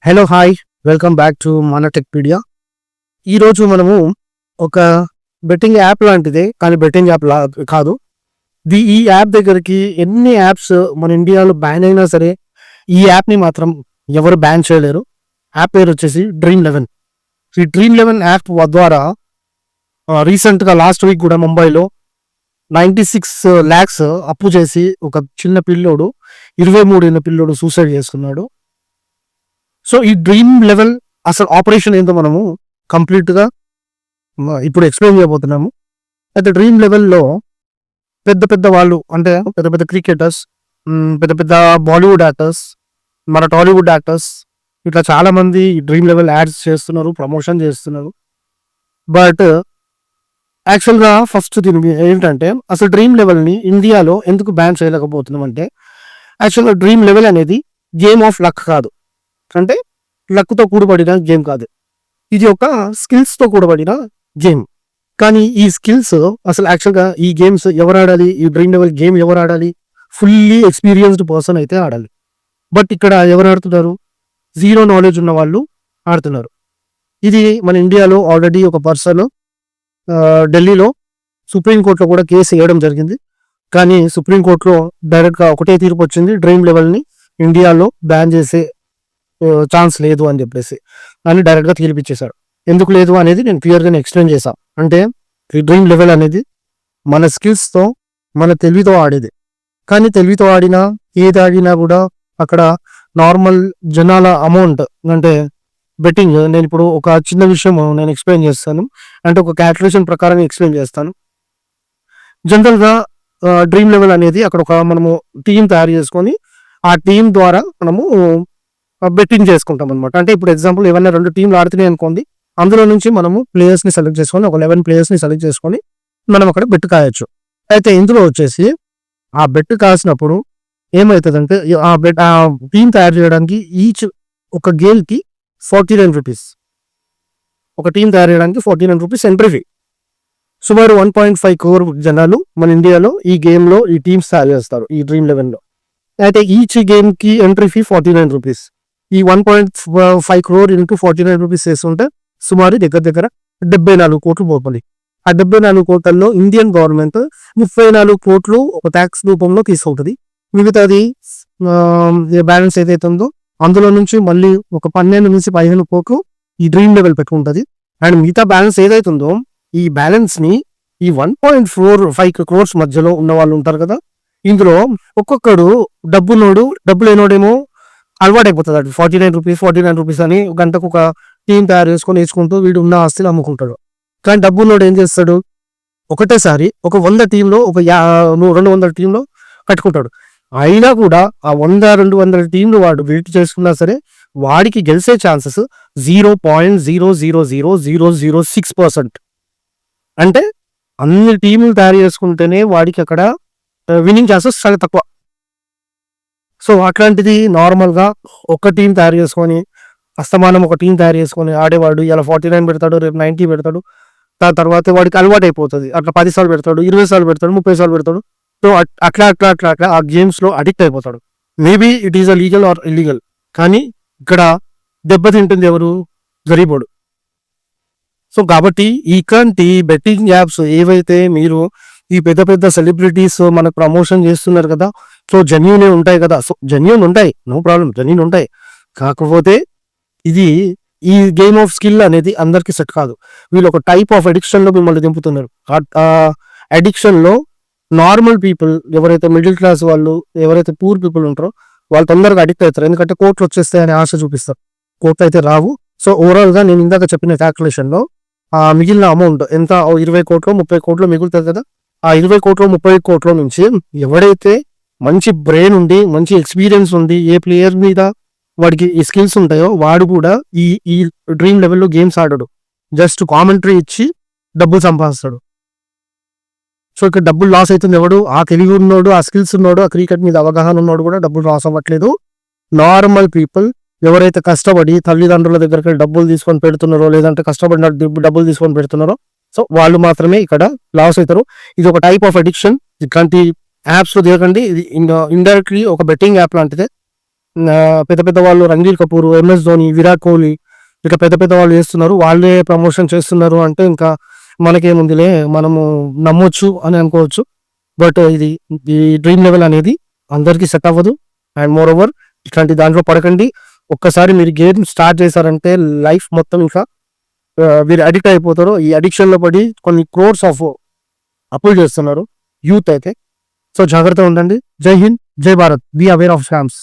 Hello hi welcome back to మన Techpedia. ఈరోజు మనము ఒక బెట్టింగ్ యాప్ లాంటిదే, కానీ బెట్టింగ్ యాప్ కాదు. ఈ యాప్ దగ్గరికి ఎన్ని యాప్స్ మన ఇండియాలో బ్యాన్ అయినా సరే ఈ యాప్ని మాత్రం ఎవరు బ్యాన్ చేయలేరు. యాప్ పేరు వచ్చేసి Dream11. ఈ Dream11 యాప్ ద్వారా రీసెంట్గా లాస్ట్ వీక్ కూడా ముంబైలో 96 lakhs అప్పు చేసి ఒక చిన్న పిల్లోడు, 23 ఏళ్ళ పిల్లోడు సూసైడ్ చేసుకున్నాడు. సో ఈ Dream11 అసలు ఆపరేషన్ ఏంటో మనము కంప్లీట్గా ఇప్పుడు ఎక్స్ప్లెయిన్ చేయబోతున్నాము. అయితే Dream11లో పెద్ద పెద్ద వాళ్ళు, అంటే పెద్ద పెద్ద క్రికెటర్స్, పెద్ద పెద్ద బాలీవుడ్ యాక్టర్స్, మన టాలీవుడ్ యాక్టర్స్, ఇట్లా చాలామంది Dream11 యాడ్స్ చేస్తున్నారు, ప్రమోషన్ చేస్తున్నారు. బట్ యాక్చువల్గా ఫస్ట్ దీనికి ఏంటంటే, అసలు Dream11ని ఇండియాలో ఎందుకు బ్యాన్ చేయలేకపోతున్నాం అంటే, యాక్చువల్గా Dream11 అనేది గేమ్ ఆఫ్ లక్ కాదు, అంటే లక్తో కూడబడిన గేమ్ కాదు. ఇది ఒక స్కిల్స్తో కూడబడిన గేమ్. కానీ ఈ స్కిల్స్ అసలు యాక్చువల్గా ఈ గేమ్స్ ఎవరు ఆడాలి, ఈ Dream11 గేమ్ ఎవరు ఆడాలి, ఫుల్లీ ఎక్స్పీరియన్స్డ్ పర్సన్ అయితే ఆడాలి. బట్ ఇక్కడ ఎవరు ఆడుతున్నారు, జీరో నాలెడ్జ్ ఉన్న వాళ్ళు ఆడుతున్నారు. ఇది మన ఇండియాలో ఆల్రెడీ ఒక పర్సన్ ఢిల్లీలో సుప్రీంకోర్టులో కూడా కేసు వేయడం జరిగింది. కానీ సుప్రీంకోర్టులో డైరెక్ట్గా ఒకటే తీర్పు వచ్చింది, Dream11ని ఇండియాలో బ్యాన్ చేసే ఛాన్స్ లేదు అని చెప్పేసి అని డైరెక్ట్గా తీర్పిచ్చేశాడు. ఎందుకు లేదు అనేది నేను క్లియర్గా ఎక్స్ప్లెయిన్ చేశాను. అంటే ఈ Dream11 అనేది మన స్కిల్స్తో, మన తెలివితో ఆడేది. కానీ తెలివితో ఆడినా ఏది ఆడినా కూడా అక్కడ నార్మల్ జనాల అమౌంట్, అంటే బెట్టింగ్, నేను ఇప్పుడు ఒక చిన్న విషయం నేను ఎక్స్ప్లెయిన్ చేస్తాను, అంటే ఒక క్యాల్కులేషన్ ప్రకారం ఎక్స్ప్లెయిన్ చేస్తాను. జనరల్గా Dream11 అనేది అక్కడ ఒక మనము టీం తయారు చేసుకొని ఆ టీం ద్వారా మనము బెట్టింగ్ చేసుకుంటాం అనమాట. అంటే ఇప్పుడు ఎగ్జాంపుల్ ఏమైనా 2 టీంలు ఆడుతున్నాయి అనుకోండి, అందులో నుంచి మనము ప్లేయర్స్ని సెలెక్ట్ చేసుకొని, ఒక 11 ప్లేయర్స్ని సెలెక్ట్ చేసుకొని మనం అక్కడ బెట్ కాయొచ్చు. అయితే ఇందులో వచ్చేసి ఆ బెట్ కాసినప్పుడు ఏమవుతుందంటే, ఆ టీం తయారు చేయడానికి ఈచ్ ఒక గేమ్కి 49 రూపీస్, ఒక టీం తయారు చేయడానికి 49 రూపీస్ ఎంట్రీ ఫీ. సుమారు 1.5 crore జనాలు మన ఇండియాలో ఈ గేమ్లో ఈ టీమ్స్ తయారు చేస్తారు ఈ Dream11లో. అయితే ఈచ్ గేమ్కి ఎంట్రీ ఫీ 49 రూపీస్. ఈ 1.5 crore ఇంటూ 49 రూపీస్ చేస్తుంటే సుమారు దగ్గర 74 కోట్లు పోతుంది. ఆ 74 కోట్లలో ఇండియన్ గవర్నమెంట్ 34 కోట్లు ఒక ట్యాక్స్ రూపంలో తీసుకుంటుంది. మిగతాది బ్యాలెన్స్ ఏదైతే ఉందో అందులో నుంచి మళ్ళీ ఒక 12 నుంచి 15 కోట్లు ఈ Dream11 పెట్టుకుంటుంది. అండ్ మిగతా బ్యాలెన్స్ ఏదైతే ఉందో ఈ బ్యాలెన్స్ని ఈ 1.45 crores మధ్యలో ఉన్న వాళ్ళు ఉంటారు కదా, ఇందులో ఒక్కొక్కడు డబ్బు లేనోడేమో అలవాటు అయిపోతుంది. అది 49 రూపీస్ అని గంటకు ఒక టీం తయారు చేసుకొని వేసుకుంటూ వీడు ఉన్న ఆస్తులు అమ్ముకుంటాడు. కానీ డబ్బున్నోడు ఏం చేస్తాడు, ఒకటేసారి ఒక 100 టీంలో ఒక 200 టీంలో కట్టుకుంటాడు. అయినా కూడా ఆ 100-200 టీంలు వాడు బిల్డ్ చేసుకున్నా సరే వాడికి గెలిచే ఛాన్సెస్ 0.0000006%. అంటే అన్ని టీంలు తయారు చేసుకుంటేనే వాడికి అక్కడ విన్నింగ్ ఛాన్సెస్ చాలా తక్కువ. సో అట్లాంటిది నార్మల్గా ఒక టీం తయారు చేసుకొని, అస్తమానం ఒక టీం తయారు చేసుకొని ఆడేవాడు ఇలా 49 పెడతాడు, రేపు 90 పెడతాడు. దాని తర్వాత వాడికి అలవాటు అయిపోతుంది. అట్లా 10 సార్లు పెడతాడు, 20 సార్లు పెడతాడు, 30 సార్లు పెడతాడు. సో అట్లా ఆ గేమ్స్లో అడిక్ట్ అయిపోతాడు. Maybe it is a legal are illegal, కానీ ఇక్కడ దెబ్బతింటుంది ఎవరు, గరీబోడు. సో కాబట్టి ఇలాంటి బెట్టింగ్ యాప్స్ ఏవైతే మీరు ఈ పెద్ద పెద్ద సెలబ్రిటీస్ మనకు ప్రమోషన్ చేస్తున్నారు కదా, సో జెన్యూన్ ఉంటాయి కదా, సో జెన్యూన్ ఉంటాయి, నో ప్రాబ్లం, జెన్యూన్ ఉంటాయి. కాకపోతే ఇది ఈ గేమ్ ఆఫ్ స్కిల్ అనేది అందరికి సెట్ కాదు. వీళ్ళు ఒక టైప్ ఆఫ్ అడిక్షన్లో మిమ్మల్ని దింపుతున్నారు. ఆ అడిక్షన్లో నార్మల్ పీపుల్, ఎవరైతే మిడిల్ క్లాస్ వాళ్ళు, ఎవరైతే పూర్ పీపుల్ ఉంటారో వాళ్ళు తొందరగా అడిక్ట్ అవుతారు. ఎందుకంటే కోట్లు వచ్చేస్తాయని ఆశ చూపిస్తారు, కోట్లు అయితే రావు. సో ఓవరాల్గా నేను ఇందాక చెప్పిన క్యాల్కులేషన్లో ఆ మిగిలిన అమౌంట్ ఎంత, 20 కోట్లు 30 కోట్లు మిగులుతుంది కదా, ఆ 20 కోట్లు 30 కోట్ల నుంచి ఎవడైతే మంచి బ్రెయిన్ ఉండి, మంచి ఎక్స్పీరియన్స్ ఉంది, ఏ ప్లేయర్ మీద వాడికి ఈ స్కిల్స్ ఉంటాయో వాడు కూడా ఈ Dream11లో గేమ్స్ ఆడడు, జస్ట్ కామెంటరీ ఇచ్చి డబ్బులు సంపాదిస్తాడు. సో ఇక్కడ డబ్బులు లాస్ అవుతుంది ఎవడు, ఆ తెలివి ఉన్నాడు, ఆ స్కిల్స్ ఉన్నాడు, ఆ క్రికెట్ మీద అవగాహన ఉన్నాడు కూడా డబ్బులు లాస్ అవ్వట్లేదు. నార్మల్ పీపుల్ ఎవరైతే కష్టపడి తల్లిదండ్రుల దగ్గరికి డబ్బులు తీసుకొని పెడుతున్నారో, లేదంటే కష్టపడిన డబ్బులు తీసుకొని పెడుతున్నారో, సో వాళ్ళు మాత్రమే ఇక్కడ లాస్ అవుతారు. ఇది ఒక టైప్ ఆఫ్ అడిక్షన్. ఇట్లాంటి యాప్స్లో దిగకండి. ఇది ఇండైరెక్ట్లీ ఒక బెట్టింగ్ యాప్ లాంటిదే. పెద్ద పెద్ద వాళ్ళు రణ్వీర్ కపూర్, ఎంఎస్ ధోని, విరాట్ కోహ్లీ ఇక పెద్ద పెద్ద వాళ్ళు చేస్తున్నారు. వాళ్ళే ప్రమోషన్ చేస్తున్నారు అంటే ఇంకా మనకేముందిలే, మనము నమ్మొచ్చు అని అనుకోవచ్చు. బట్ ఇది ఈ డ్రీమ్ లెవెల్ అనేది అందరికీ సెట్ అవ్వదు. అండ్ మోర్ ఓవర్ ఇట్లాంటి దాంట్లో పడకండి. ఒక్కసారి మీరు గేమ్ స్టార్ట్ చేశారంటే లైఫ్ మొత్తం ఇంకా మీరు అడిక్ట్ అయిపోతారు. ఈ అడిక్షన్ లో పడి కొన్ని క్రోర్స్ ఆఫ్ అప్పులు చేస్తున్నారు యూత్ అయితే. సో జాగ్రత్తగా ఉండండి. జై హింద్, జై Bharat. Be aware of scams.